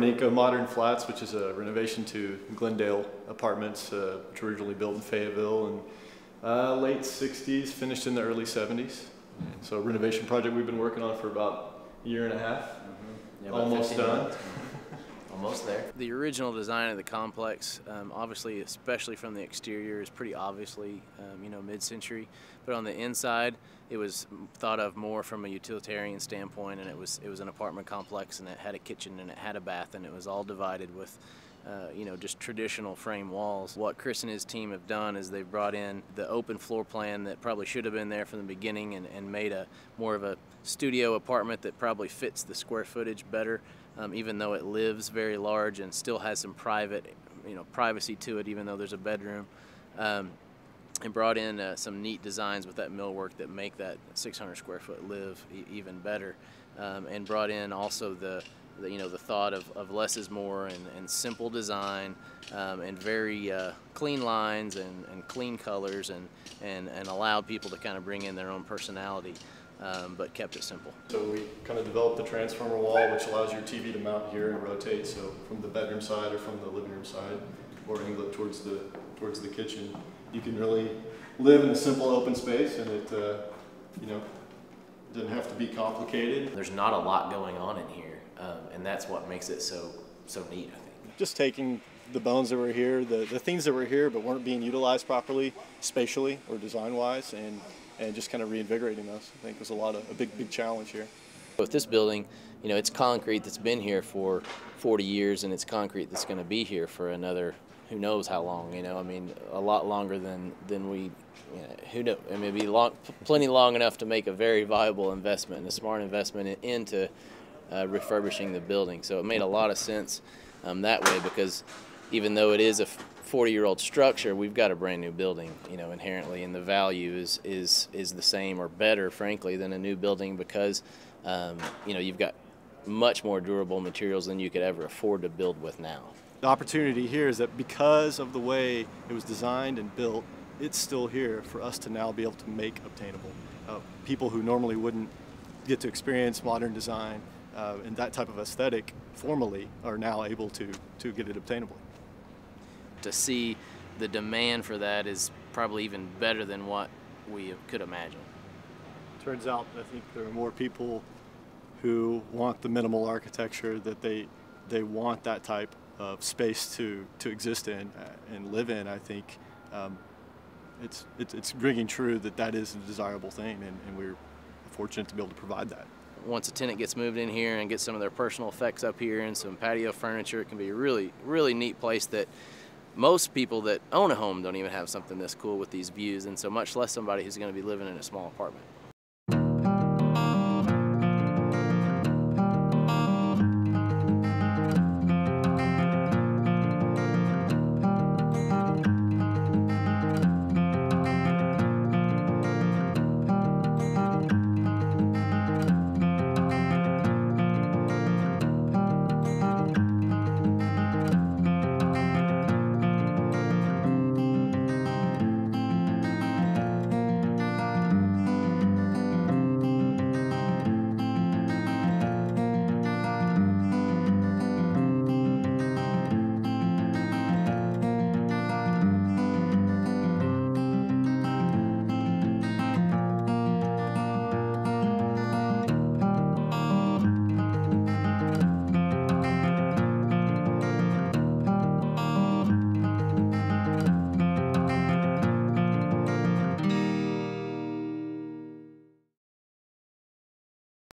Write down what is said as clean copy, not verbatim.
Nico Modern Flats, which is a renovation to Glendale apartments, which were originally built in Fayetteville in late 60s, finished in the early 70s. So a renovation project we've been working on for about a year and a half. Yeah, Almost done. Almost there. The original design of the complex, obviously, especially from the exterior, is pretty obviously, mid-century. But on the inside, it was thought of more from a utilitarian standpoint, and it was an apartment complex, and it had a kitchen and it had a bath, and it was all divided with, just traditional frame walls. What Chris and his team have done is they've brought in the open floor plan that probably should have been there from the beginning, and made a more of a studio apartment that probably fits the square footage better. Even though it lives very large and still has some privacy to it, even though there's a bedroom, and brought in some neat designs with that millwork that make that 600 square foot live even better, and brought in also the thought of less is more, and simple design, and very clean lines and clean colors, and allowed people to kind of bring in their own personality. But kept it simple. So we kind of developed the transformer wall, which allows your TV to mount here and rotate. So from the bedroom side or from the living room side, or angle it towards the kitchen, you can really live in a simple open space, and it doesn't have to be complicated. There's not a lot going on in here, and that's what makes it so neat, I think. Just taking the bones that were here, the things that were here but weren't being utilized properly, spatially or design-wise, and just kind of reinvigorating those. I think was a big challenge here. With this building, it's concrete that's been here for 40 years, and it's concrete that's going to be here for another, who knows how long. A lot longer than we. Who knows? It'd be plenty long enough to make a very viable investment and a smart investment into refurbishing the building. So it made a lot of sense that way, because even though it is a 40-year-old structure, we've got a brand new building, inherently, and the value is the same or better, frankly, than a new building, because you've got much more durable materials than you could ever afford to build with now. The opportunity here is that because of the way it was designed and built, it's still here for us to now be able to make obtainable. People who normally wouldn't get to experience modern design and that type of aesthetic formally are now able to get it obtainably. To see the demand for that is probably even better than what we could imagine. Turns out, I think there are more people who want the minimal architecture, that they want that type of space to exist in and live in. I think it's ringing true that is a desirable thing, and we're fortunate to be able to provide that. Once a tenant gets moved in here and gets some of their personal effects up here and some patio furniture, it can be a really neat place that most people that own a home don't even have something this cool with these views, and so much less somebody who's going to be living in a small apartment.